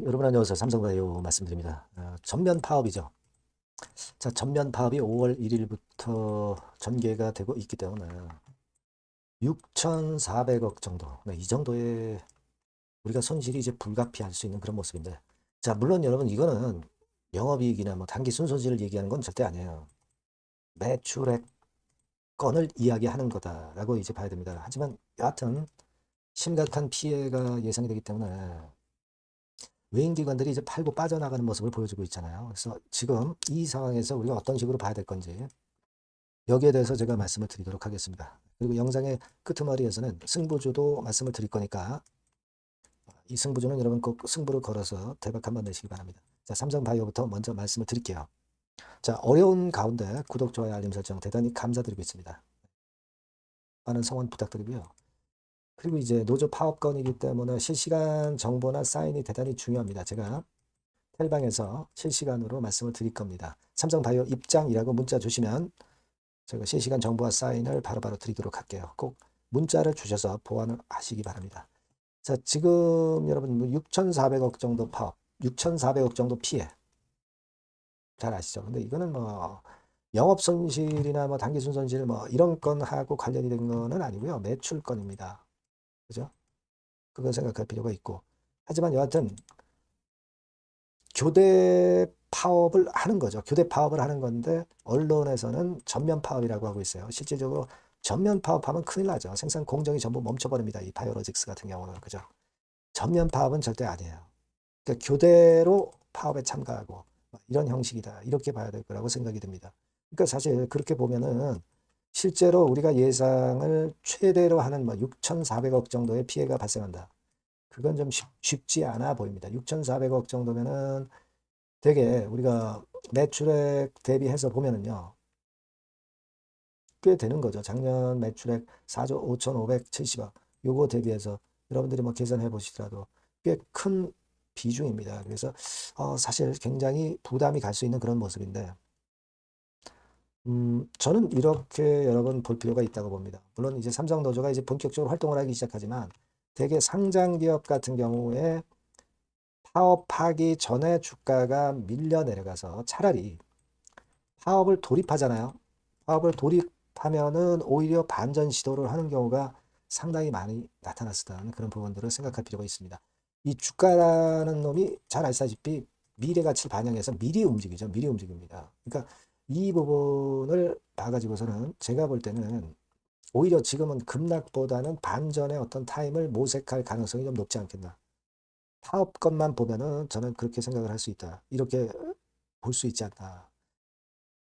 여러분 안녕하세요. 삼성바이오 말씀드립니다. 전면 파업이죠. 자, 전면 파업이 5월 1일부터 전개가 되고 있기 때문에 6,400억 정도, 이 정도의 우리가 손실이 이제 불가피할 수 있는 그런 모습인데, 자, 물론 여러분 이거는 영업이익이나 뭐 단기 순손실을 얘기하는 건 절대 아니에요. 매출액 건을 이야기하는 거다라고 이제 봐야 됩니다. 하지만 여하튼 심각한 피해가 예상이 되기 때문에 외인 기관들이 이제 팔고 빠져나가는 모습을 보여주고 있잖아요. 그래서 지금 이 상황에서 우리가 어떤 식으로 봐야 될 건지 여기에 대해서 제가 말씀을 드리도록 하겠습니다. 그리고 영상의 끄트머리에서는 승부주도 말씀을 드릴 거니까 이 승부주는 여러분 꼭 승부를 걸어서 대박 한번 내시기 바랍니다. 자, 삼성바이오부터 먼저 말씀을 드릴게요. 자, 어려운 가운데 구독, 좋아요, 알림 설정 대단히 감사드리고 있습니다. 많은 성원 부탁드리고요. 그리고 이제 노조 파업건이기 때문에 실시간 정보나 사인이 대단히 중요합니다. 제가 텔방에서 실시간으로 말씀을 드릴 겁니다. 삼성바이오 입장이라고 문자 주시면 제가 실시간 정보와 사인을 바로바로 드리도록 할게요. 꼭 문자를 주셔서 보완을 하시기 바랍니다. 자, 지금 여러분 6,400억 정도 파업, 6,400억 정도 피해 잘 아시죠? 근데 이거는 뭐 영업 손실이나 뭐 단기 순손실 뭐 이런 건하고 관련이 된 거는 아니고요. 매출 건입니다. 그죠? 그걸 생각할 필요가 있고. 하지만 여하튼 교대 파업을 하는 거죠. 교대 파업을 하는 건데 언론에서는 전면 파업이라고 하고 있어요. 실질적으로 전면 파업하면 큰일 나죠. 생산 공정이 전부 멈춰버립니다. 이 바이오로직스 같은 경우는. 그죠? 전면 파업은 절대 아니에요. 그러니까 교대로 파업에 참가하고 이런 형식이다. 이렇게 봐야 될 거라고 생각이 듭니다. 그러니까 사실 그렇게 보면은 실제로 우리가 예상을 최대로 하는 뭐 6,400억 정도의 피해가 발생한다. 그건 좀 쉽지 않아 보입니다. 6,400억 정도면은 되게 우리가 매출액 대비해서 보면은요. 꽤 되는 거죠. 작년 매출액 4조 5,570억. 요거 대비해서 여러분들이 뭐 계산해 보시더라도 꽤 큰 비중입니다. 그래서 사실 굉장히 부담이 갈 수 있는 그런 모습인데 저는 이렇게 여러분 볼 필요가 있다고 봅니다. 물론 이제 삼성노조가 이제 본격적으로 활동을 하기 시작하지만 대개 상장 기업 같은 경우에 파업하기 전에 주가가 밀려 내려가서 차라리 파업을 돌입하잖아요. 파업을 돌입하면은 오히려 반전 시도를 하는 경우가 상당히 많이 나타났었다는 그런 부분들을 생각할 필요가 있습니다. 이 주가라는 놈이 잘 아시다시피 미래 가치를 반영해서 미리 움직이죠. 미리 움직입니다. 그러니까 이 부분을 봐가지고서는 제가 볼 때는 오히려 지금은 급락보다는 반전의 어떤 타임을 모색할 가능성이 좀 높지 않겠나. 파업권만 보면은 저는 그렇게 생각을 할 수 있다. 이렇게 볼 수 있지 않나.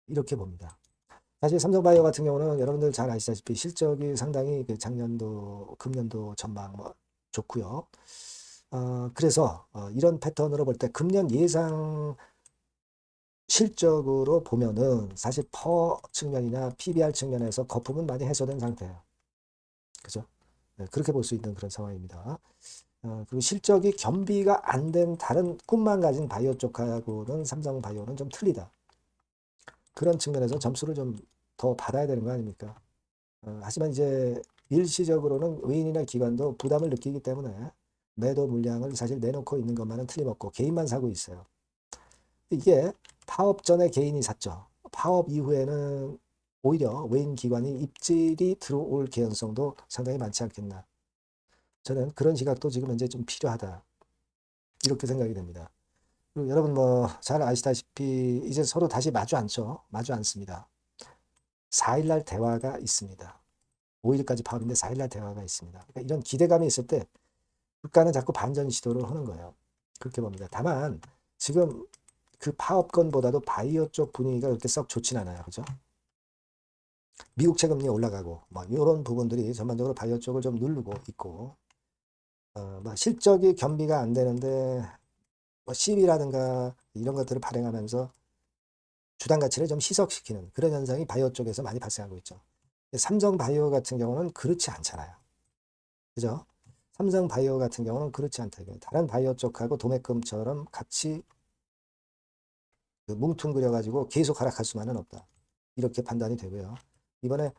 이렇게 봅니다. 사실 삼성바이오 같은 경우는 여러분들 잘 아시다시피 실적이 상당히 그 작년도, 금년도 전망 뭐 좋고요. 그래서 이런 패턴으로 볼 때 금년 예상 실적으로 보면은 사실 퍼 측면이나 PBR 측면에서 거품은 많이 해소된 상태예요. 그죠? 네, 그렇게 볼 수 있는 그런 상황입니다. 그리고 실적이 겸비가 안 된 다른 꿈만 가진 바이오 쪽하고는 삼성바이오는 좀 틀리다. 그런 측면에서 점수를 좀 더 받아야 되는 거 아닙니까? 하지만 이제 일시적으로는 의인이나 기관도 부담을 느끼기 때문에 매도 물량을 사실 내놓고 있는 것만은 틀림없고 개인만 사고 있어요. 이게 파업 전에 개인이 샀죠. 파업 이후에는 오히려 외인 기관이 입질이 들어올 개연성도 상당히 많지 않겠나. 저는 그런 시각도 지금 현재 좀 필요하다. 이렇게 생각이 됩니다. 그리고 여러분 뭐 잘 아시다시피 이제 서로 다시 마주 앉죠. 마주 앉습니다. 4일날 대화가 있습니다. 5일까지 파업인데 4일날 대화가 있습니다. 그러니까 이런 기대감이 있을 때 국가는 자꾸 반전 시도를 하는 거예요. 그렇게 봅니다. 다만 지금 그 파업권보다도 바이오 쪽 분위기가 그렇게 썩 좋진 않아요. 그죠? 미국 채금리 올라가고 뭐 이런 부분들이 전반적으로 바이오 쪽을 좀 누르고 있고 뭐 실적이 겸비가 안 되는데 뭐 시비라든가 이런 것들을 발행하면서 주당 가치를 좀 희석시키는 그런 현상이 바이오 쪽에서 많이 발생하고 있죠. 삼성 바이오 같은 경우는 그렇지 않잖아요. 그죠? 삼성 바이오 같은 경우는 그렇지 않다. 다른 바이오 쪽하고 도매금처럼 같이 그 뭉뚱그려가지고 계속 하락할 수만은 없다. 이렇게 판단이 되고요. 이번에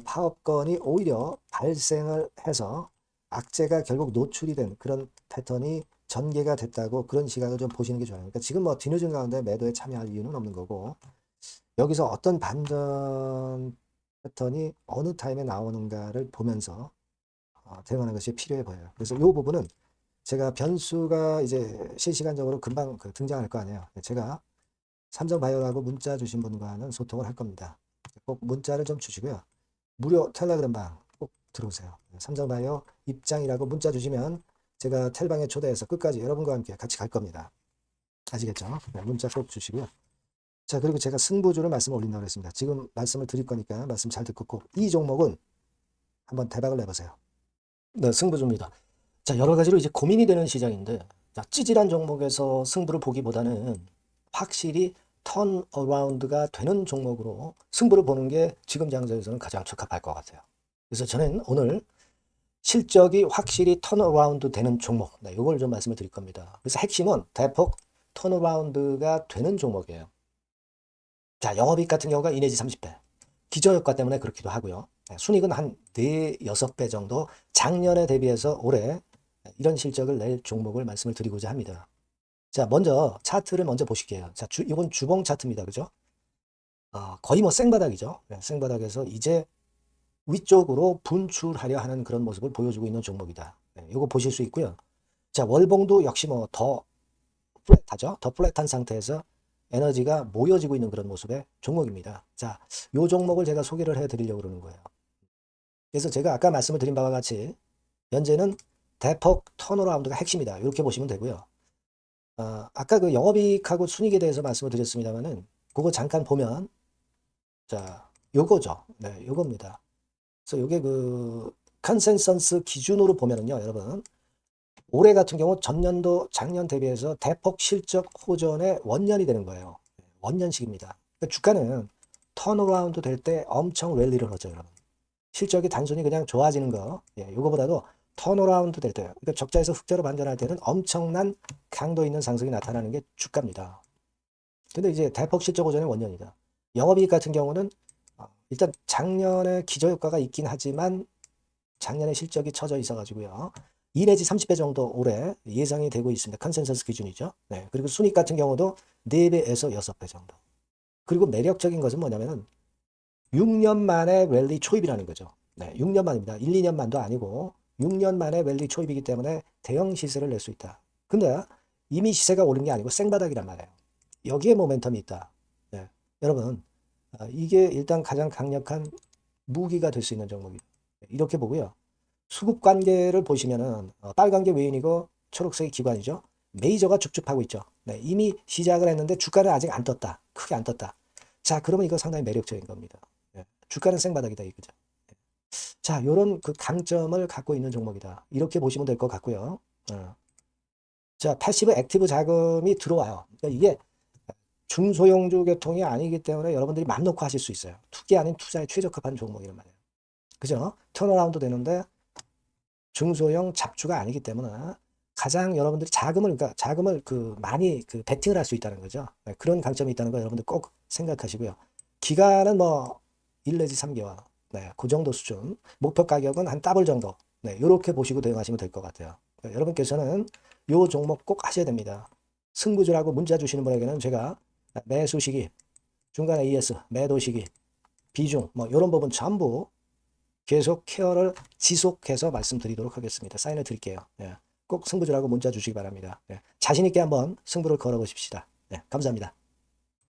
파업건이 오히려 발생을 해서 악재가 결국 노출이 된 그런 패턴이 전개가 됐다고 그런 시각을 좀 보시는 게 좋아요. 그러니까 지금 뭐 뒤늦은 가운데 매도에 참여할 이유는 없는 거고, 여기서 어떤 반전 패턴이 어느 타임에 나오는가를 보면서 대응하는 것이 필요해 보여요. 그래서 이 부분은 제가 변수가 이제 실시간적으로 금방 등장할 거 아니에요. 제가 삼성바이오라고 문자 주신 분과는 소통을 할 겁니다. 꼭 문자를 좀 주시고요. 무료 텔레그램방 꼭 들어오세요. 삼성바이오 입장이라고 문자 주시면 제가 텔방에 초대해서 끝까지 여러분과 함께 같이 갈 겁니다. 아시겠죠? 네, 문자 꼭 주시고요. 자, 그리고 제가 승부주를 말씀을 올린다고 했습니다. 지금 말씀을 드릴 거니까 말씀 잘 듣고 꼭 이 종목은 한번 대박을 내보세요. 네, 승부주입니다. 자, 여러 가지로 이제 고민이 되는 시장인데, 자, 찌질한 종목에서 승부를 보기보다는 확실히 턴어라운드가 되는 종목으로 승부를 보는 게 지금 장세에서는 가장 적합할 것 같아요. 그래서 저는 오늘 실적이 확실히 턴어라운드 되는 종목, 네, 이걸 좀 말씀을 드릴 겁니다. 그래서 핵심은 대폭 턴어라운드가 되는 종목이에요. 자, 영업이익 같은 경우가 2 내지 30배. 기저효과 때문에 그렇기도 하고요. 순이익은 한 4, 6배 정도 작년에 대비해서 올해 이런 실적을 낼 종목을 말씀을 드리고자 합니다. 자, 먼저 차트를 먼저 보실게요. 자, 이건 주봉 차트입니다. 그죠? 거의 뭐 생바닥이죠. 네, 생바닥에서 이제 위쪽으로 분출하려 하는 그런 모습을 보여주고 있는 종목이다. 네, 이거 보실 수 있고요. 자, 월봉도 역시 뭐 더 플랫하죠. 더 플랫한 상태에서 에너지가 모여지고 있는 그런 모습의 종목입니다. 자, 요 종목을 제가 소개를 해드리려고 그러는 거예요. 그래서 제가 아까 말씀을 드린 바와 같이 현재는 대폭 턴어라운드가 핵심이다. 이렇게 보시면 되고요. 아까 그 영업이익하고 순이익에 대해서 말씀을 드렸습니다만은 그거 잠깐 보면 자, 요거죠. 네, 요겁니다. 그래서 요게 그 컨센서스 기준으로 보면은요, 여러분 올해 같은 경우 전년도 작년 대비해서 대폭 실적 호전의 원년이 되는 거예요. 원년식입니다. 그러니까 주가는 턴어라운드 될 때 엄청 랠리를 하죠, 여러분. 실적이 단순히 그냥 좋아지는 거, 이거보다도 턴어라운드 될 때, 그러니까 적자에서 흑자로 반전할 때는 엄청난 강도 있는 상승이 나타나는 게 주가입니다. 근데 이제 대폭 실적 호전의 원년이다. 영업이익 같은 경우는 일단 작년에 기저효과가 있긴 하지만 작년에 실적이 처져 있어가지고요. 2 내지 30배 정도 올해 예상이 되고 있습니다. 컨센서스 기준이죠. 네. 그리고 순이익 같은 경우도 4배에서 6배 정도. 그리고 매력적인 것은 뭐냐면은 6년 만에 랠리 초입이라는 거죠. 네, 6년 만입니다. 1, 2년 만도 아니고 6년 만에 랠리 초입이기 때문에 대형 시세를 낼 수 있다. 근데 이미 시세가 오른 게 아니고 생바닥이란 말이에요. 여기에 모멘텀이 있다. 네, 여러분 이게 일단 가장 강력한 무기가 될 수 있는 종목이에요. 이렇게 보고요. 수급 관계를 보시면은 빨간 게 외인이고 초록색이 기관이죠. 메이저가 쭉쭉 하고 있죠. 네, 이미 시작을 했는데 주가는 아직 안 떴다. 크게 안 떴다. 자, 그러면 이거 상당히 매력적인 겁니다. 네, 주가는 생바닥이다 이거죠. 네. 자, 요런 그 강점을 갖고 있는 종목이다. 이렇게 보시면 될 것 같고요. 자, 패시브 액티브 자금이 들어와요. 그러니까 이게 중소형주 계통이 아니기 때문에 여러분들이 맘 놓고 하실 수 있어요. 투기 아닌 투자에 최적합한 종목이란 말이에요. 그죠? 턴어라운드 되는데 중소형 잡주가 아니기 때문에 가장 여러분들이 그러니까 자금을 많이 베팅을 할 수 있다는 거죠. 네, 그런 강점이 있다는 거 여러분들 꼭 생각하시고요. 기간은 뭐 1 내지 3개월. 네, 그 정도 수준. 목표 가격은 한 더블 정도. 네, 이렇게 보시고 대응하시면 될 것 같아요. 네, 여러분께서는 요 종목 꼭 하셔야 됩니다. 승부주라고 문자 주시는 분에게는 제가 매수 시기, 중간에 ES, 매도 시기, 비중, 뭐 이런 부분 전부 계속 케어를 지속해서 말씀드리도록 하겠습니다. 사인을 드릴게요. 꼭 승부주라고 문자 주시기 바랍니다. 자신 있게 한번 승부를 걸어보십시다. 감사합니다.